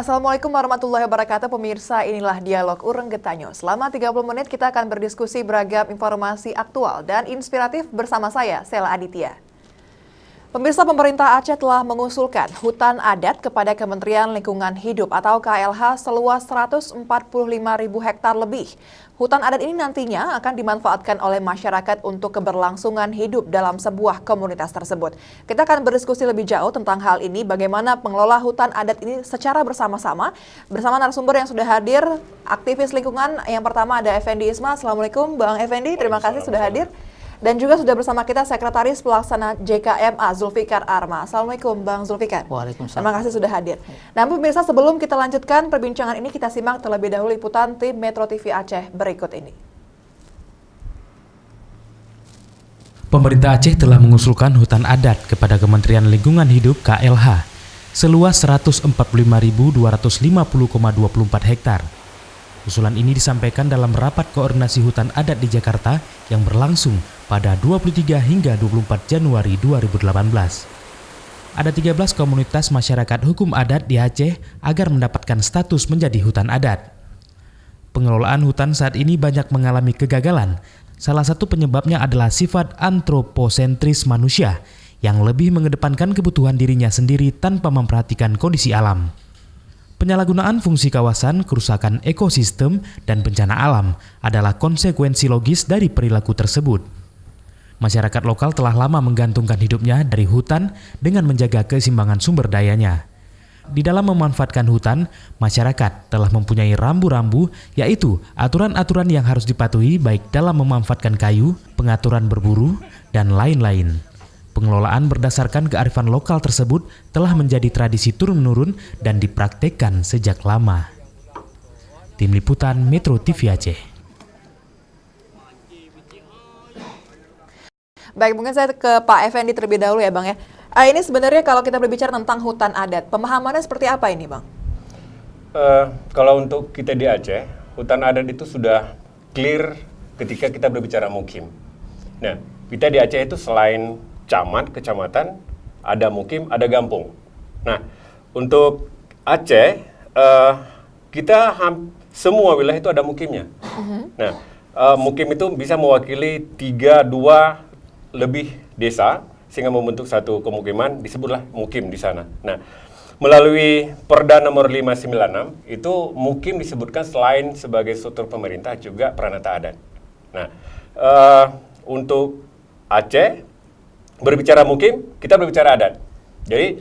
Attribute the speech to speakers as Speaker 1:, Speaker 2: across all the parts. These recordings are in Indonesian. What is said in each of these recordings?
Speaker 1: Assalamualaikum warahmatullahi wabarakatuh. Pemirsa, inilah Dialog Ureng Getanyo. Selama 30 menit kita akan berdiskusi beragam informasi aktual dan inspiratif bersama saya, Sela Aditya. Pemirsa, pemerintah Aceh telah mengusulkan hutan adat kepada Kementerian Lingkungan Hidup atau KLH seluas 145.000 hektar lebih. Hutan adat ini nantinya akan dimanfaatkan oleh masyarakat untuk keberlangsungan hidup dalam sebuah komunitas tersebut. Kita akan berdiskusi lebih jauh tentang hal ini, bagaimana pengelola hutan adat ini secara bersama-sama. Bersama narasumber yang sudah hadir, aktivis lingkungan. Yang pertama ada Effendi Isma. Assalamualaikum Bang Effendi, terima kasih sudah hadir. Dan juga sudah bersama kita Sekretaris Pelaksana JKMA Zulfikar Arma. Assalamualaikum Bang Zulfikar.
Speaker 2: Waalaikumsalam.
Speaker 1: Terima kasih sudah hadir. Nah pemirsa, sebelum kita lanjutkan perbincangan ini, kita simak terlebih dahulu liputan tim Metro TV Aceh berikut ini.
Speaker 3: Pemerintah Aceh telah mengusulkan hutan adat kepada Kementerian Lingkungan Hidup KLH seluas 145.250,24 hektar. Usulan ini disampaikan dalam rapat koordinasi hutan adat di Jakarta yang berlangsung pada 23 hingga 24 Januari 2018. Ada 13 komunitas masyarakat hukum adat di Aceh agar mendapatkan status menjadi hutan adat. Pengelolaan hutan saat ini banyak mengalami kegagalan. Salah satu penyebabnya adalah sifat antroposentris manusia yang lebih mengedepankan kebutuhan dirinya sendiri tanpa memperhatikan kondisi alam. Penyalahgunaan fungsi kawasan, kerusakan ekosistem, dan bencana alam adalah konsekuensi logis dari perilaku tersebut. Masyarakat lokal telah lama menggantungkan hidupnya dari hutan dengan menjaga keseimbangan sumber dayanya. Di dalam memanfaatkan hutan, masyarakat telah mempunyai rambu-rambu, yaitu aturan-aturan yang harus dipatuhi baik dalam memanfaatkan kayu, pengaturan berburu, dan lain-lain. Pengelolaan berdasarkan kearifan lokal tersebut telah menjadi tradisi turun-menurun dan dipraktekkan sejak lama. Tim Liputan Metro TV Aceh.
Speaker 1: Baik, mungkin saya ke Pak Effendi terlebih dahulu ya Bang ya. Ini sebenarnya kalau kita berbicara tentang hutan adat, pemahamannya seperti apa ini Bang?
Speaker 4: Kalau untuk kita di Aceh, hutan adat itu sudah clear ketika kita berbicara mukim. Nah, kita di Aceh itu selain camat, kecamatan, ada mukim, ada gampung. Nah, untuk Aceh, kita semua wilayah itu ada mukimnya. Nah, mukim itu bisa mewakili 3-2 lebih desa, sehingga membentuk satu pemukiman, disebutlah mukim di sana. Nah, melalui Perda nomor 596, itu mukim disebutkan selain sebagai struktur pemerintah, juga peranata adat. Nah, untuk Aceh, berbicara mukim, kita berbicara adat. Jadi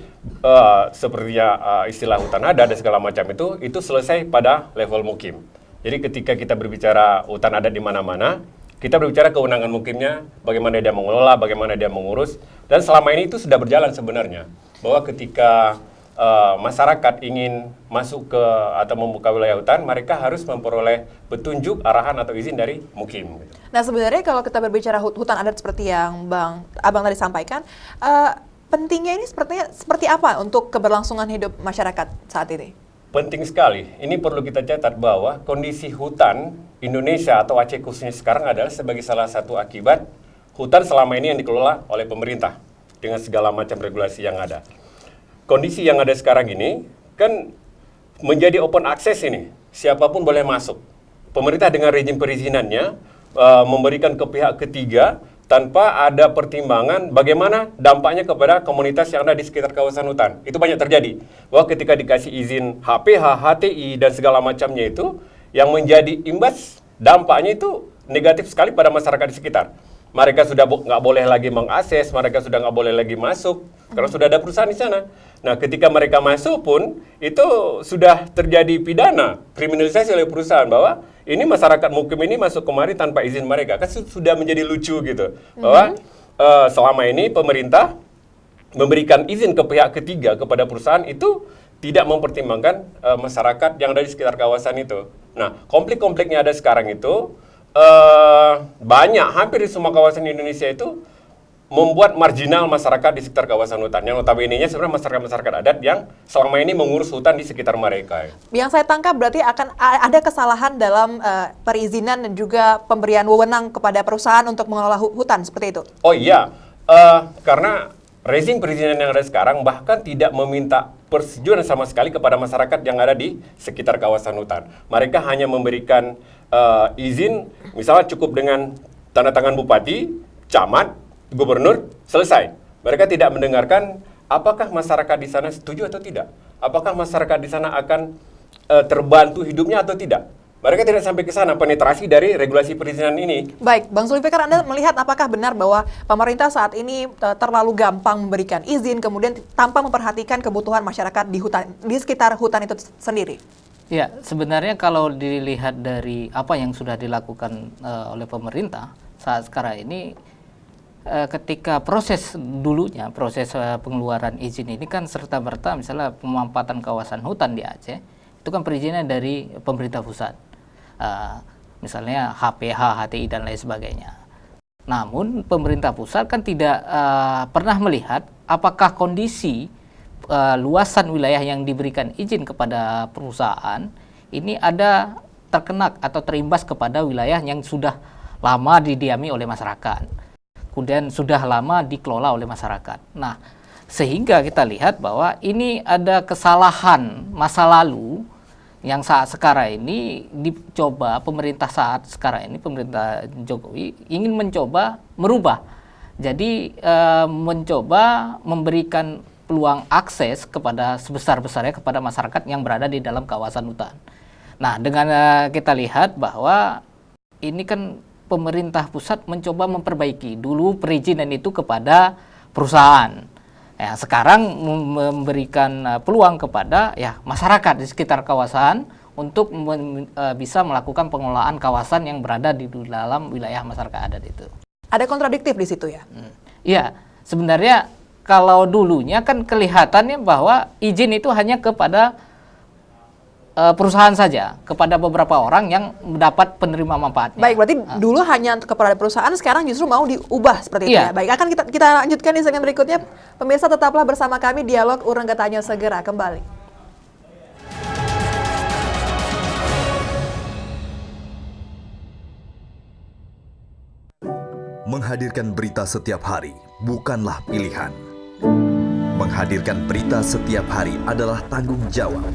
Speaker 4: sepertinya istilah hutan adat dan segala macam itu selesai pada level mukim. Jadi ketika kita berbicara hutan adat di mana-mana, kita berbicara kewenangan mukimnya, bagaimana dia mengelola, bagaimana dia mengurus. Dan selama ini itu sudah berjalan sebenarnya. Bahwa ketika masyarakat ingin masuk ke atau membuka wilayah hutan, mereka harus memperoleh petunjuk, arahan atau izin dari mukim.
Speaker 1: Nah sebenarnya kalau kita berbicara hutan adat seperti yang Abang tadi sampaikan, pentingnya ini seperti apa untuk keberlangsungan hidup masyarakat saat ini?
Speaker 4: Penting sekali. Ini perlu kita catat bahwa kondisi hutan Indonesia atau Aceh khususnya sekarang adalah sebagai salah satu akibat hutan selama ini yang dikelola oleh pemerintah dengan segala macam regulasi yang ada. Kondisi yang ada sekarang ini kan menjadi open access ini. Siapapun boleh masuk. Pemerintah dengan rezim perizinannya memberikan ke pihak ketiga tanpa ada pertimbangan bagaimana dampaknya kepada komunitas yang ada di sekitar kawasan hutan. Itu banyak terjadi. Bahwa ketika dikasih izin HPH, HTI, dan segala macamnya itu, yang menjadi imbas dampaknya itu negatif sekali pada masyarakat di sekitar. Mereka sudah nggak boleh lagi mengakses, mereka sudah nggak boleh lagi masuk, karena sudah ada perusahaan di sana. Nah, ketika mereka masuk pun, itu sudah terjadi pidana, kriminalisasi oleh perusahaan, bahwa ini masyarakat mukim ini masuk kemari tanpa izin mereka. Kan sudah menjadi lucu gitu, bahwa selama ini pemerintah memberikan izin ke pihak ketiga kepada perusahaan itu tidak mempertimbangkan masyarakat yang ada di sekitar kawasan itu. Nah, konflik-konflik yang ada sekarang itu, banyak, hampir di semua kawasan Indonesia itu membuat marginal masyarakat di sekitar kawasan hutan. Yang notabene-nya sebenarnya masyarakat adat yang selama ini mengurus hutan di sekitar mereka.
Speaker 1: Yang saya tangkap berarti akan ada kesalahan dalam perizinan dan juga pemberian wewenang kepada perusahaan untuk mengelola hutan, seperti itu?
Speaker 4: Oh iya, karena rezim perizinan yang ada sekarang bahkan tidak meminta persetujuan sama sekali kepada masyarakat yang ada di sekitar kawasan hutan. Mereka hanya memberikan izin, misalnya cukup dengan tanda tangan bupati, camat, gubernur, selesai. Mereka tidak mendengarkan apakah masyarakat di sana setuju atau tidak. Apakah masyarakat di sana akan terbantu hidupnya atau tidak. Mereka tidak sampai ke sana penetrasi dari regulasi perizinan ini.
Speaker 1: Baik, Bang Zulfikar, Anda melihat apakah benar bahwa pemerintah saat ini terlalu gampang memberikan izin, kemudian tanpa memperhatikan kebutuhan masyarakat di sekitar hutan itu sendiri?
Speaker 2: Ya, sebenarnya kalau dilihat dari apa yang sudah dilakukan oleh pemerintah saat sekarang ini, ketika proses dulunya, proses pengeluaran izin ini kan serta-merta misalnya pemampatan kawasan hutan di Aceh, itu kan perizinan dari pemerintah pusat. Misalnya HPH, HTI dan lain sebagainya. Namun pemerintah pusat kan tidak pernah melihat apakah kondisi luasan wilayah yang diberikan izin kepada perusahaan ini ada terkena atau terimbas kepada wilayah yang sudah lama didiami oleh masyarakat, kemudian sudah lama dikelola oleh masyarakat. Nah, sehingga kita lihat bahwa ini ada kesalahan masa lalu yang saat sekarang ini dicoba pemerintah saat sekarang ini, pemerintah Jokowi ingin mencoba merubah. Jadi mencoba memberikan peluang akses kepada sebesar-besarnya kepada masyarakat yang berada di dalam kawasan hutan. Nah, dengan kita lihat bahwa ini kan pemerintah pusat mencoba memperbaiki dulu perizinan itu kepada perusahaan. Ya, sekarang memberikan peluang kepada masyarakat di sekitar kawasan untuk bisa melakukan pengelolaan kawasan yang berada di dalam wilayah masyarakat adat itu.
Speaker 1: Ada kontradiktif di situ ya?
Speaker 2: Iya, sebenarnya kalau dulunya kan kelihatannya bahwa izin itu hanya kepada perusahaan saja, kepada beberapa orang yang mendapat penerima manfaatnya.
Speaker 1: Baik, berarti dulu hanya kepada perusahaan, sekarang justru mau diubah seperti itu ya? Baik, akan kita lanjutkan di segmen berikutnya. Pemirsa, tetaplah bersama kami, Dialog Urang Getanyo segera kembali.
Speaker 5: Menghadirkan berita setiap hari bukanlah pilihan. Menghadirkan berita setiap hari adalah tanggung jawab.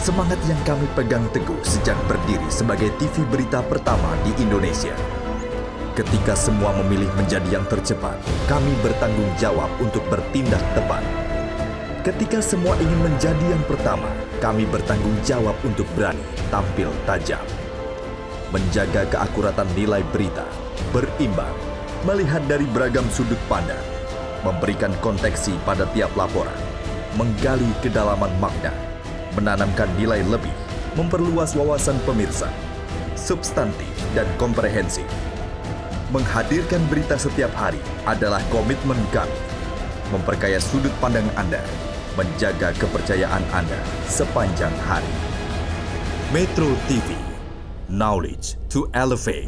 Speaker 5: Semangat yang kami pegang teguh sejak berdiri sebagai TV berita pertama di Indonesia. Ketika semua memilih menjadi yang tercepat, kami bertanggung jawab untuk bertindak tepat. Ketika semua ingin menjadi yang pertama, kami bertanggung jawab untuk berani tampil tajam. Menjaga keakuratan nilai berita, berimbang, melihat dari beragam sudut pandang, memberikan konteksi pada tiap laporan, menggali kedalaman makna, menanamkan nilai lebih, memperluas wawasan pemirsa, substantif dan komprehensif. Menghadirkan berita setiap hari adalah komitmen kami, memperkaya sudut pandang Anda, menjaga kepercayaan Anda sepanjang hari. Metro TV, knowledge to elevate.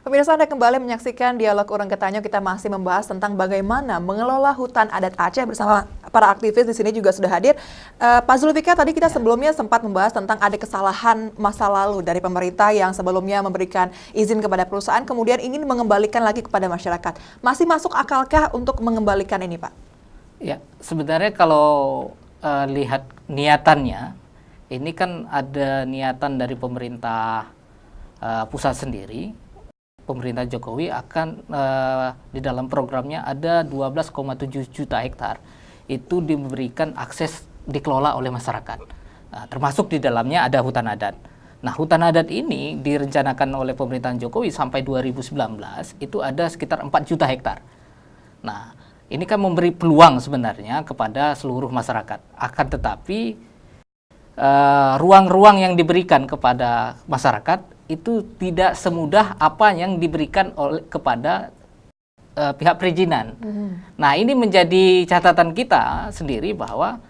Speaker 1: Pemirsa, Anda kembali menyaksikan Dialog Urang Getanyo. Kita masih membahas tentang bagaimana mengelola hutan adat Aceh bersama para aktivis di sini juga sudah hadir. Pak Zulfikar, tadi kita sebelumnya sempat membahas tentang ada kesalahan masa lalu dari pemerintah yang sebelumnya memberikan izin kepada perusahaan, kemudian ingin mengembalikan lagi kepada masyarakat. Masih masuk akalkah untuk mengembalikan ini, Pak? Ya,
Speaker 2: sebenarnya kalau lihat niatannya, ini kan ada niatan dari pemerintah pusat sendiri. Pemerintah Jokowi akan di dalam programnya ada 12,7 juta hektar itu diberikan akses dikelola oleh masyarakat, termasuk di dalamnya ada hutan adat. Nah, hutan adat ini direncanakan oleh pemerintahan Jokowi sampai 2019 itu ada sekitar 4 juta hektar. Nah, ini kan memberi peluang sebenarnya kepada seluruh masyarakat. Akan tetapi ruang-ruang yang diberikan kepada masyarakat itu tidak semudah apa yang diberikan kepada pihak perizinan. Nah, ini menjadi catatan kita sendiri bahwa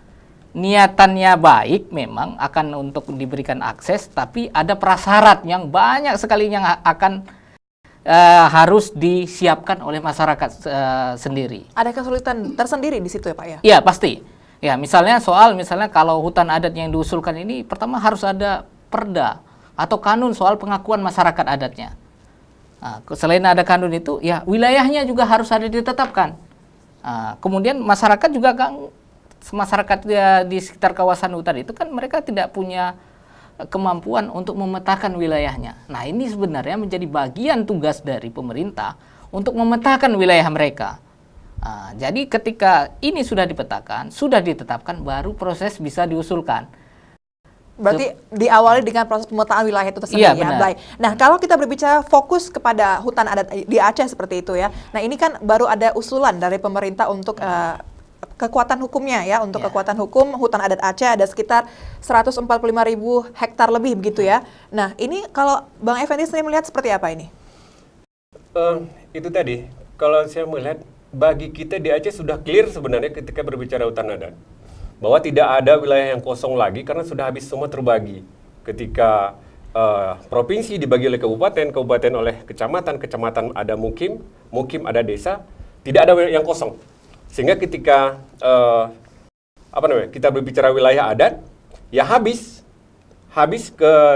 Speaker 2: niatannya baik memang akan untuk diberikan akses, tapi ada prasyarat yang banyak sekali yang akan harus disiapkan oleh masyarakat sendiri.
Speaker 1: Ada kesulitan tersendiri di situ ya, Pak ya?
Speaker 2: Iya, pasti. Ya, misalnya kalau hutan adat yang diusulkan ini pertama harus ada perda atau kanun soal pengakuan masyarakat adatnya. Nah, selain ada kanun itu, ya wilayahnya juga harus ada ditetapkan. Kemudian masyarakat juga kan, masyarakat di sekitar kawasan hutan itu kan mereka tidak punya kemampuan untuk memetakan wilayahnya. Nah, ini sebenarnya menjadi bagian tugas dari pemerintah untuk memetakan wilayah mereka. Jadi ketika ini sudah dipetakan, sudah ditetapkan, baru proses bisa diusulkan.
Speaker 1: Berarti diawali dengan proses pemetaan wilayah itu tersendiri,
Speaker 2: Iya,
Speaker 1: ya.
Speaker 2: benar.
Speaker 1: Baik. Nah, kalau kita berbicara fokus kepada hutan adat di Aceh seperti itu ya. Nah, ini kan baru ada usulan dari pemerintah untuk kekuatan hukumnya ya, untuk
Speaker 2: Ya.
Speaker 1: kekuatan hukum hutan adat Aceh ada sekitar 145.000 hektar lebih begitu ya. Nah, ini kalau Bang Effendi sendiri melihat seperti apa ini?
Speaker 4: Itu tadi, kalau saya melihat bagi kita di Aceh sudah clear sebenarnya ketika berbicara hutan adat, bahwa tidak ada wilayah yang kosong lagi karena sudah habis semua terbagi. Ketika provinsi dibagi oleh kabupaten, kabupaten oleh kecamatan, kecamatan ada mukim, mukim ada desa, tidak ada yang kosong. Sehingga ketika kita berbicara wilayah adat, ya habis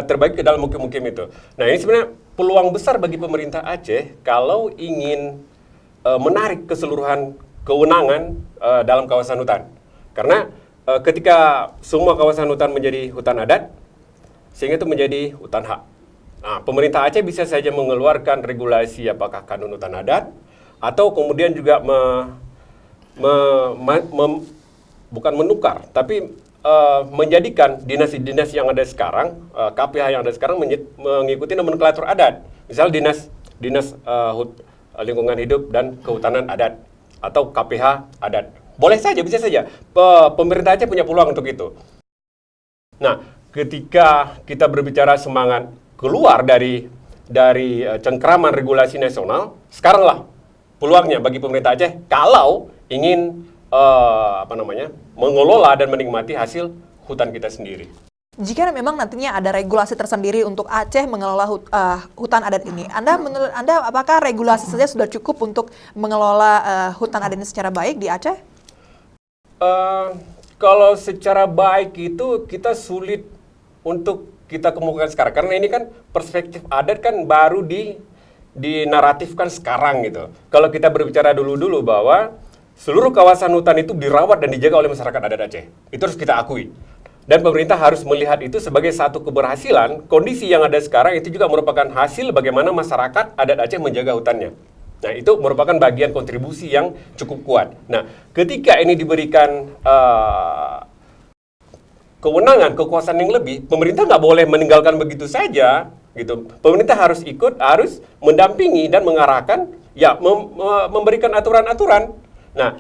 Speaker 4: terbagi ke dalam mukim-mukim itu. Nah, ini sebenarnya peluang besar bagi pemerintah Aceh kalau ingin menarik keseluruhan kewenangan dalam kawasan hutan. Karena ketika semua kawasan hutan menjadi hutan adat, sehingga itu menjadi hutan hak. Nah, pemerintah Aceh bisa saja mengeluarkan regulasi apakah kanun hutan adat, atau kemudian juga bukan menukar, tapi menjadikan dinasti-dinasti yang ada sekarang, KPH yang ada sekarang mengikuti nomenklatur adat. Misal dinas lingkungan hidup dan kehutanan adat atau KPH adat. Boleh saja, bisa saja. Pemerintah Aceh punya peluang untuk itu. Nah, ketika kita berbicara semangat keluar dari cengkraman regulasi nasional, sekaranglah peluangnya bagi pemerintah Aceh kalau ingin mengelola dan menikmati hasil hutan kita sendiri.
Speaker 1: Jika memang nantinya ada regulasi tersendiri untuk Aceh mengelola hutan adat ini, menurut Anda apakah regulasi saja sudah cukup untuk mengelola hutan adat ini secara baik di Aceh?
Speaker 4: Kalau secara baik itu kita sulit untuk kita kemukakan sekarang, karena ini kan perspektif adat kan baru dinaratifkan sekarang gitu. Kalau kita berbicara dulu bahwa seluruh kawasan hutan itu dirawat dan dijaga oleh masyarakat adat Aceh, itu harus kita akui. Dan pemerintah harus melihat itu sebagai satu keberhasilan. Kondisi yang ada sekarang itu juga merupakan hasil bagaimana masyarakat adat Aceh menjaga hutannya. Nah, itu merupakan bagian kontribusi yang cukup kuat. Nah, ketika ini diberikan kewenangan, kekuasaan yang lebih, pemerintah nggak boleh meninggalkan begitu saja. Gitu. Pemerintah harus ikut, harus mendampingi dan mengarahkan, ya memberikan aturan-aturan. Nah,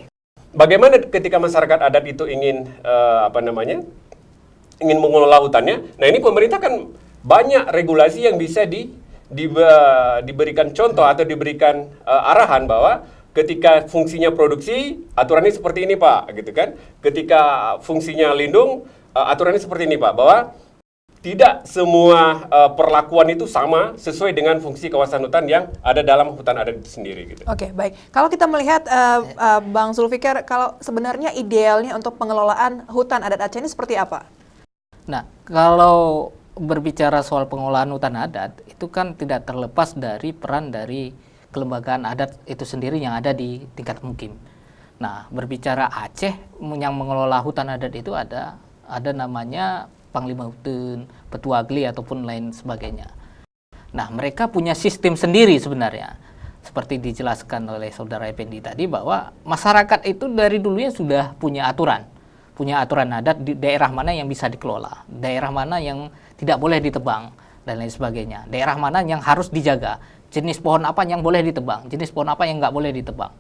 Speaker 4: bagaimana ketika masyarakat adat itu ingin ingin mengelola hutannya? Nah, ini pemerintah kan banyak regulasi yang bisa diberikan contoh atau diberikan arahan bahwa ketika fungsinya produksi, aturannya seperti ini, Pak, gitu kan? Ketika fungsinya lindung, aturannya seperti ini, Pak, bahwa tidak semua perlakuan itu sama sesuai dengan fungsi kawasan hutan yang ada dalam hutan adat itu sendiri. Gitu.
Speaker 1: Oke, baik. Kalau kita melihat, Bang Zulfikar, kalau sebenarnya idealnya untuk pengelolaan hutan adat Aceh ini seperti apa?
Speaker 2: Nah, kalau berbicara soal pengelolaan hutan adat, itu kan tidak terlepas dari peran dari kelembagaan adat itu sendiri yang ada di tingkat mukim. Nah, berbicara Aceh yang mengelola hutan adat itu ada namanya Panglima Hutan, Petuagli ataupun lain sebagainya. Nah, mereka punya sistem sendiri sebenarnya. Seperti dijelaskan oleh Saudara Effendi tadi bahwa masyarakat itu dari dulunya sudah punya aturan adat di daerah mana yang bisa dikelola, daerah mana yang tidak boleh ditebang, dan lain sebagainya. Daerah mana yang harus dijaga, jenis pohon apa yang boleh ditebang, jenis pohon apa yang nggak boleh ditebang.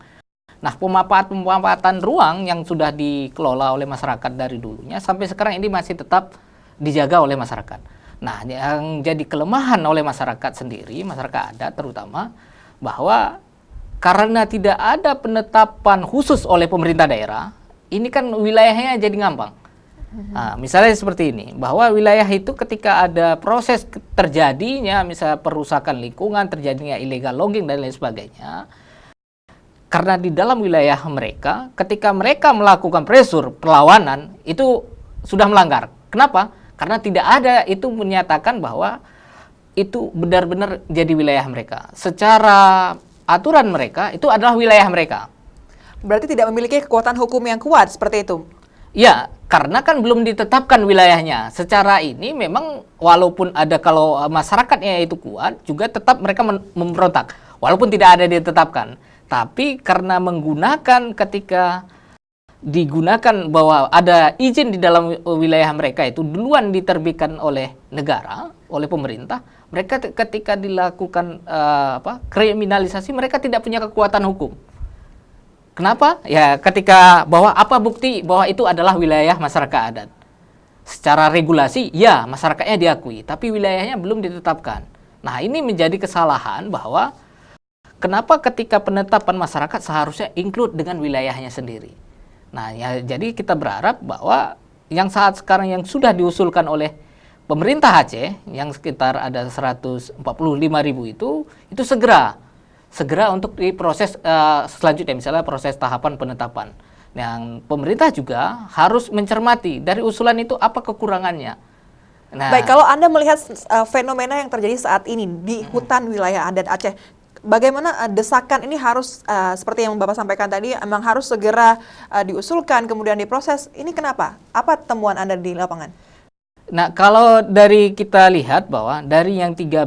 Speaker 2: Nah, pemanfaatan ruang yang sudah dikelola oleh masyarakat dari dulunya sampai sekarang ini masih tetap dijaga oleh masyarakat. Nah, yang jadi kelemahan oleh masyarakat sendiri, masyarakat adat terutama, bahwa karena tidak ada penetapan khusus oleh pemerintah daerah, ini kan wilayahnya jadi ngambang. Nah, misalnya seperti ini, bahwa wilayah itu ketika ada proses terjadinya, misalnya perusakan lingkungan, terjadinya illegal logging dan lain sebagainya, karena di dalam wilayah mereka, ketika mereka melakukan pressure, perlawanan, itu sudah melanggar. Kenapa? Karena tidak ada itu menyatakan bahwa itu benar-benar jadi wilayah mereka. Secara aturan mereka itu adalah wilayah mereka.
Speaker 1: Berarti tidak memiliki kekuatan hukum yang kuat seperti itu?
Speaker 2: Ya, karena kan belum ditetapkan wilayahnya. Secara ini memang walaupun ada kalau masyarakatnya itu kuat, juga tetap mereka memberontak. Walaupun tidak ada ditetapkan. Tapi karena menggunakan ketika digunakan bahwa ada izin di dalam wilayah mereka itu duluan diterbitkan oleh negara, oleh pemerintah, mereka ketika dilakukan kriminalisasi mereka tidak punya kekuatan hukum. Kenapa? Ya ketika bahwa apa bukti bahwa itu adalah wilayah masyarakat adat. Secara regulasi ya masyarakatnya diakui, tapi wilayahnya belum ditetapkan. Nah, ini menjadi kesalahan bahwa kenapa ketika penetapan masyarakat seharusnya include dengan wilayahnya sendiri. Nah, ya, jadi kita berharap bahwa yang saat sekarang yang sudah diusulkan oleh pemerintah Aceh yang sekitar ada 145.000 itu segera untuk diproses selanjutnya, misalnya proses tahapan penetapan. Yang pemerintah juga harus mencermati dari usulan itu apa kekurangannya. Nah,
Speaker 1: baik, kalau Anda melihat fenomena yang terjadi saat ini di hutan wilayah adat Aceh, bagaimana desakan ini harus seperti yang Bapak sampaikan tadi, memang harus segera diusulkan kemudian diproses. Ini kenapa? Apa temuan Anda di lapangan?
Speaker 2: Nah, kalau dari kita lihat bahwa dari yang 13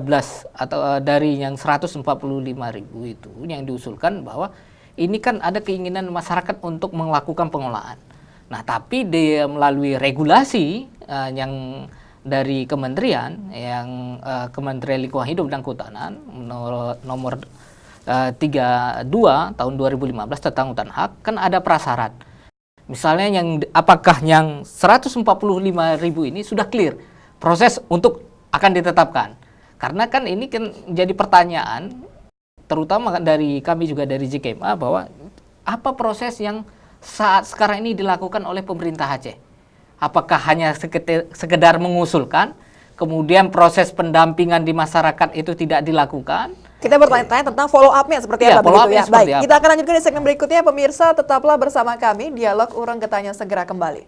Speaker 2: atau dari yang 145.000 itu yang diusulkan bahwa ini kan ada keinginan masyarakat untuk melakukan pengolahan. Nah, tapi melalui regulasi yang dari kementerian, yang Kementerian Lingkungan Hidup dan Kehutanan nomor 32 tahun 2015 tentang hutan hak, kan ada prasyarat. Misalnya apakah yang 145.000 ini sudah clear proses untuk akan ditetapkan. Karena kan ini kan jadi pertanyaan terutama dari kami juga dari JKMA bahwa apa proses yang saat sekarang ini dilakukan oleh pemerintah Aceh. Apakah hanya sekedar mengusulkan, kemudian proses pendampingan di masyarakat itu tidak dilakukan?
Speaker 1: Kita bertanya-tanya tentang follow up-nya seperti apa begitu ya. Baik, kita akan lanjutkan di segmen berikutnya. Pemirsa, tetaplah bersama kami. Dialog Urang Getahnya segera kembali.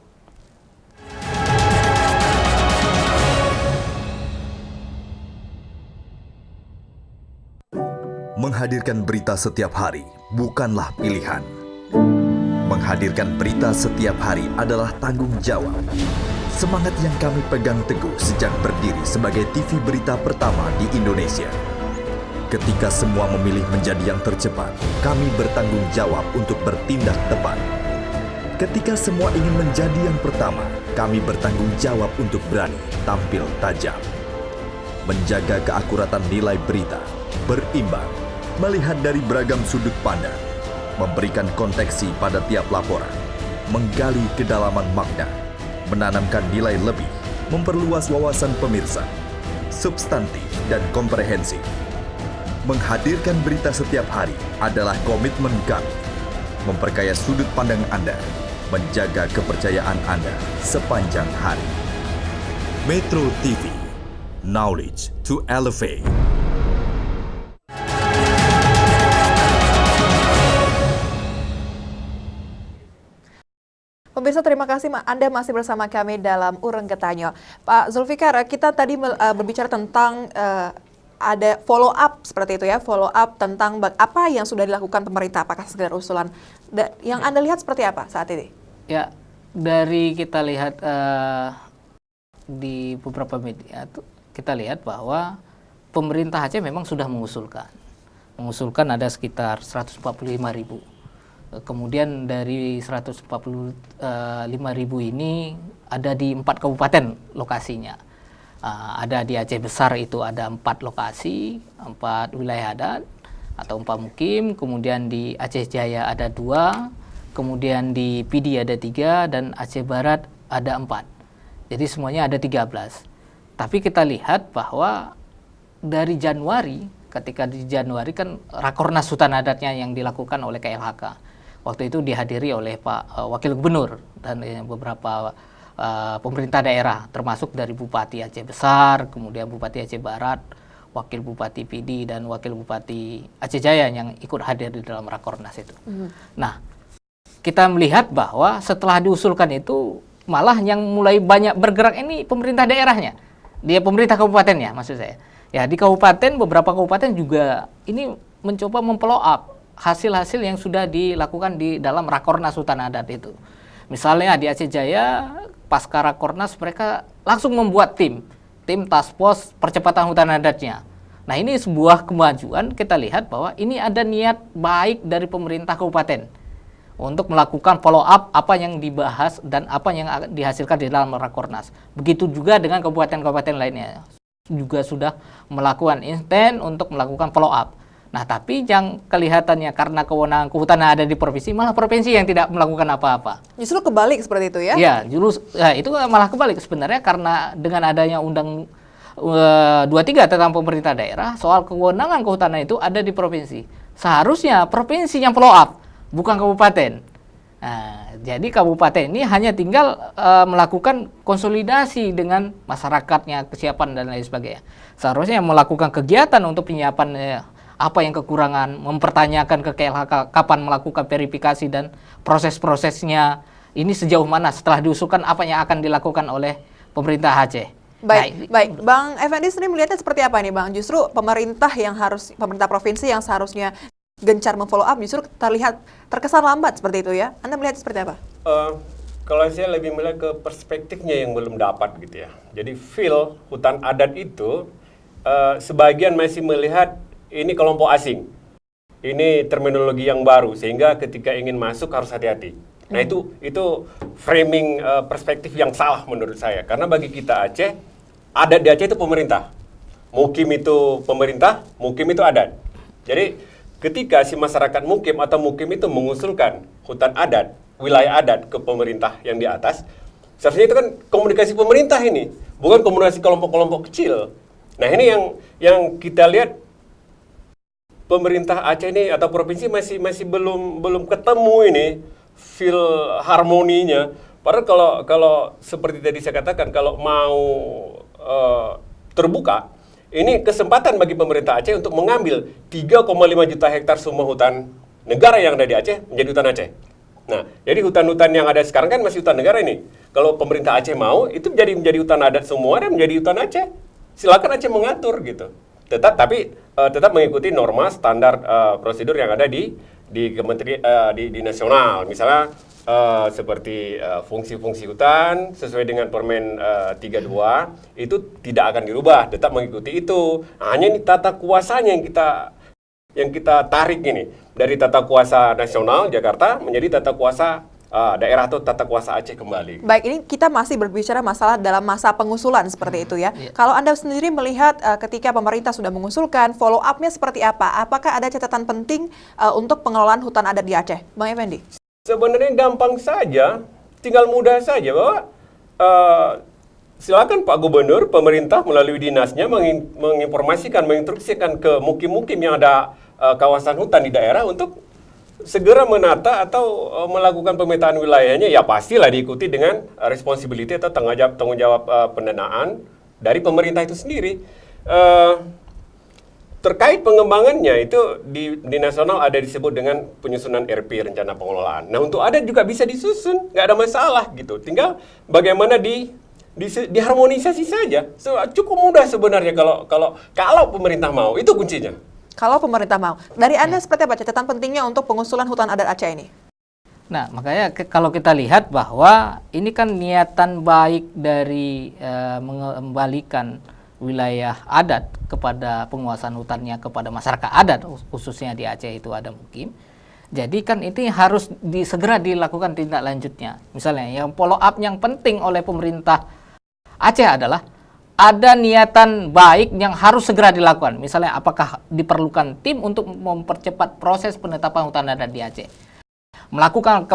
Speaker 5: Menghadirkan berita setiap hari bukanlah pilihan. Menghadirkan berita setiap hari adalah tanggung jawab. Semangat yang kami pegang teguh sejak berdiri sebagai TV berita pertama di Indonesia. Ketika semua memilih menjadi yang tercepat, kami bertanggung jawab untuk bertindak tepat. Ketika semua ingin menjadi yang pertama, kami bertanggung jawab untuk berani tampil tajam. Menjaga keakuratan nilai berita, berimbang, melihat dari beragam sudut pandang, memberikan konteksi pada tiap laporan, menggali kedalaman makna, menanamkan nilai lebih, memperluas wawasan pemirsa, substantif dan komprehensif. Menghadirkan berita setiap hari adalah komitmen kami. Memperkaya sudut pandang Anda, menjaga kepercayaan Anda sepanjang hari. Metro TV, knowledge to elevate.
Speaker 1: Pemirsa, terima kasih Anda masih bersama kami dalam Urang Getahnya. Pak Zulfikar, kita tadi berbicara tentang ada follow up seperti itu ya, follow up tentang apa yang sudah dilakukan pemerintah, apakah sekedar usulan. Yang Anda lihat seperti apa saat ini?
Speaker 2: Ya, dari kita lihat di beberapa media kita lihat bahwa pemerintah Aceh memang sudah mengusulkan ada sekitar 145.000. Kemudian dari 145.000 ini ada di 4 kabupaten lokasinya. Ada di Aceh Besar itu ada 4 lokasi, 4 wilayah adat atau 4 mukim. Kemudian di Aceh Jaya ada 2, kemudian di Pidi ada 3, dan Aceh Barat ada 4. Jadi semuanya ada 13. Tapi kita lihat bahwa dari Januari, ketika di Januari kan Rakornas Hutan Adatnya yang dilakukan oleh KLHK. Waktu itu dihadiri oleh Pak Wakil Gubernur dan beberapa pemerintah daerah, termasuk dari Bupati Aceh Besar, kemudian Bupati Aceh Barat, Wakil Bupati Pidi, dan Wakil Bupati Aceh Jaya yang ikut hadir di dalam Rakornas itu. Nah, kita melihat bahwa setelah diusulkan itu, malah yang mulai banyak bergerak ini pemerintah daerahnya, dia pemerintah kabupatennya maksud saya. Ya, di kabupaten, beberapa kabupaten juga ini mencoba memfollow up hasil-hasil yang sudah dilakukan di dalam Rakornas Hutan Adat itu. Misalnya di Aceh Jaya, pasca Rakornas mereka langsung membuat tim task force percepatan hutan adatnya. Nah, ini sebuah kemajuan, kita lihat bahwa ini ada niat baik dari pemerintah kabupaten untuk melakukan follow up apa yang dibahas dan apa yang dihasilkan di dalam Rakornas. Begitu juga dengan kabupaten-kabupaten lainnya juga sudah melakukan intent untuk melakukan follow up. Nah, tapi yang kelihatannya karena kewenangan kehutanan ada di provinsi, malah provinsi yang tidak melakukan apa-apa.
Speaker 1: Justru kebalik seperti itu ya?
Speaker 2: Ya, itu malah kebalik sebenarnya, karena dengan adanya Undang 23 tentang pemerintah daerah, soal kewenangan kehutanan itu ada di provinsi. Seharusnya provinsi yang follow up, bukan kabupaten. Nah, jadi kabupaten ini hanya tinggal melakukan konsolidasi dengan masyarakatnya, kesiapan dan lain sebagainya. Seharusnya melakukan kegiatan untuk penyiapan apa yang kekurangan, mempertanyakan ke KLH kapan melakukan verifikasi dan proses-prosesnya ini sejauh mana setelah diusulkan apa yang akan dilakukan oleh pemerintah Aceh.
Speaker 1: Baik. Bang Effendi sendiri melihatnya seperti apa ini, Bang? Justru pemerintah provinsi yang seharusnya gencar memfollow up justru terkesan lambat seperti itu ya. Anda melihat seperti apa?
Speaker 4: Kalau saya lebih melihat ke perspektifnya yang belum dapat gitu ya. Jadi feel hutan adat itu sebagian masih melihat ini kelompok asing. Ini terminologi yang baru sehingga ketika ingin masuk harus hati-hati. Nah, itu framing perspektif yang salah menurut saya. Karena bagi kita Aceh, adat di Aceh itu pemerintah. Mukim itu pemerintah, mukim itu adat. Jadi ketika si masyarakat mukim atau mukim itu mengusulkan hutan adat, wilayah adat ke pemerintah yang di atas, seharusnya itu kan komunikasi pemerintah ini, bukan komunikasi kelompok-kelompok kecil. Nah, ini yang kita lihat pemerintah Aceh ini atau provinsi masih belum ketemu ini feel harmoninya. Padahal kalau seperti tadi saya katakan, kalau mau terbuka, ini kesempatan bagi pemerintah Aceh untuk mengambil 3,5 juta hektar semua hutan negara yang ada di Aceh menjadi hutan Aceh. Nah, jadi hutan-hutan yang ada sekarang kan masih hutan negara ini. Kalau pemerintah Aceh mau, itu menjadi hutan adat semua dan menjadi hutan Aceh. Silakan Aceh mengatur gitu. Tapi tetap mengikuti norma standar prosedur yang ada di kementerian di nasional. Misalnya seperti fungsi-fungsi hutan sesuai dengan Permen 32 itu tidak akan dirubah, tetap mengikuti itu. Hanya ini tata kuasanya yang kita tarik ini dari tata kuasa nasional Jakarta menjadi tata kuasa daerah atau tata kuasa Aceh kembali.
Speaker 1: Baik, ini kita masih berbicara masalah dalam masa pengusulan seperti itu ya. Kalau Anda sendiri melihat ketika pemerintah sudah mengusulkan, follow up-nya seperti apa? Apakah ada catatan penting untuk pengelolaan hutan adat di Aceh? Bang Effendi?
Speaker 4: Sebenarnya gampang saja, tinggal mudah saja bahwa silakan Pak Gubernur, pemerintah melalui dinasnya menginformasikan, menginstruksikan ke mukim-mukim yang ada kawasan hutan di daerah untuk segera menata atau melakukan pemetaan wilayahnya. Ya pastilah diikuti dengan responsibility atau tanggung jawab pendanaan dari pemerintah itu sendiri. Terkait pengembangannya itu di nasional ada disebut dengan penyusunan RP, rencana pengelolaan. Nah, untuk adat juga bisa disusun, nggak ada masalah gitu. Tinggal bagaimana diharmonisasi saja. Cukup mudah sebenarnya kalau pemerintah mau, itu kuncinya.
Speaker 1: Kalau pemerintah mau. Dari Anda seperti apa catatan pentingnya untuk pengusulan hutan adat Aceh ini?
Speaker 2: Nah, makanya kalau kita lihat bahwa ini kan niatan baik dari mengembalikan wilayah adat kepada penguasaan hutannya kepada masyarakat adat, khususnya di Aceh itu ada mukim. Jadi kan itu harus segera dilakukan tindak lanjutnya. Misalnya yang follow up yang penting oleh pemerintah Aceh adalah ada niatan baik yang harus segera dilakukan. Misalnya apakah diperlukan tim untuk mempercepat proses penetapan hutan adat di Aceh. Melakukan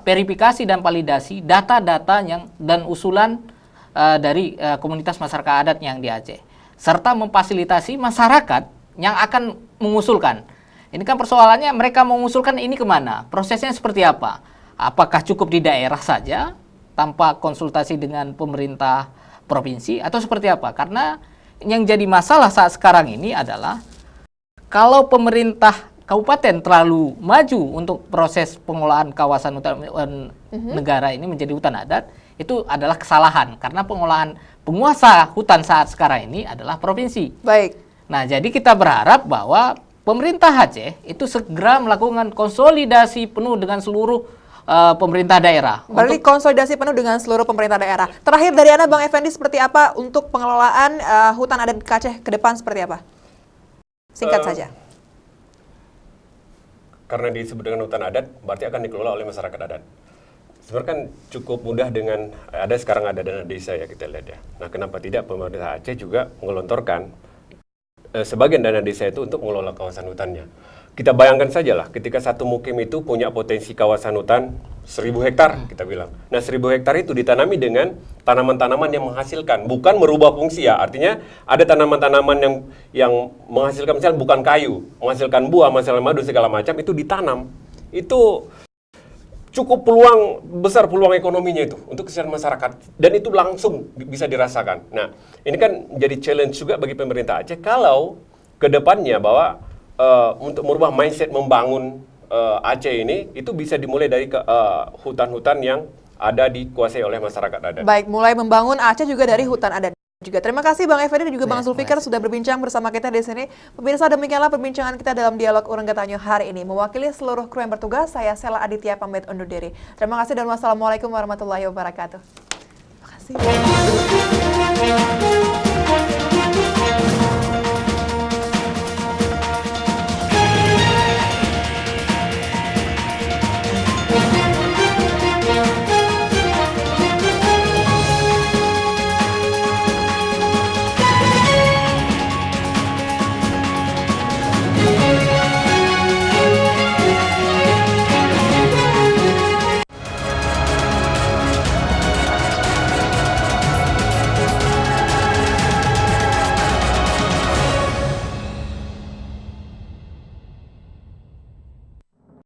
Speaker 2: verifikasi dan validasi data-data dan usulan dari komunitas masyarakat adat yang di Aceh. Serta memfasilitasi masyarakat yang akan mengusulkan. Ini kan persoalannya mereka mengusulkan ini kemana? Prosesnya seperti apa? Apakah cukup di daerah saja tanpa konsultasi dengan pemerintah provinsi atau seperti apa? Karena yang jadi masalah saat sekarang ini adalah kalau pemerintah kabupaten terlalu maju untuk proses pengelolaan kawasan hutan negara ini menjadi hutan adat, itu adalah kesalahan karena penguasa hutan saat sekarang ini adalah provinsi.
Speaker 1: Baik.
Speaker 2: Nah, jadi kita berharap bahwa pemerintah Aceh itu segera melakukan konsolidasi penuh dengan seluruh pemerintah daerah.
Speaker 1: Berarti konsolidasi penuh dengan seluruh pemerintah daerah. Terakhir dari Anda, Bang Effendi, seperti apa untuk pengelolaan hutan adat Aceh ke depan seperti apa? Singkat saja.
Speaker 4: Karena disebut dengan hutan adat, berarti akan dikelola oleh masyarakat adat. Sebenarnya kan cukup mudah dengan, sekarang ada dana desa ya kita lihat ya. Nah kenapa tidak pemerintah Aceh juga menggelontorkan sebagian dana desa itu untuk mengelola kawasan hutannya. Kita bayangkan saja lah ketika satu mukim itu punya potensi kawasan hutan 1000 hektar kita bilang. Nah 1000 hektar itu ditanami dengan tanaman-tanaman yang menghasilkan, bukan merubah fungsi ya. Artinya ada tanaman-tanaman yang menghasilkan misalnya bukan kayu, menghasilkan buah, menghasilkan madu segala macam itu ditanam. Itu cukup besar peluang ekonominya itu untuk kesejahteraan masyarakat dan itu langsung bisa dirasakan. Nah, ini kan jadi challenge juga bagi pemerintah Aceh kalau ke depannya bahwa untuk merubah mindset membangun Aceh ini itu bisa dimulai dari hutan-hutan yang ada dikuasai oleh masyarakat adat.
Speaker 1: Baik, mulai membangun Aceh juga dari hutan adat juga. Terima kasih Bang Effendi dan juga Bang Zulfikar sudah berbincang bersama kita di sini. Pemirsa, demikianlah perbincangan kita dalam dialog Ureng Getanyo hari ini. Mewakili seluruh kru yang bertugas, saya Sela Aditya pamit undur diri. Terima kasih dan wassalamualaikum warahmatullahi wabarakatuh. Terima kasih.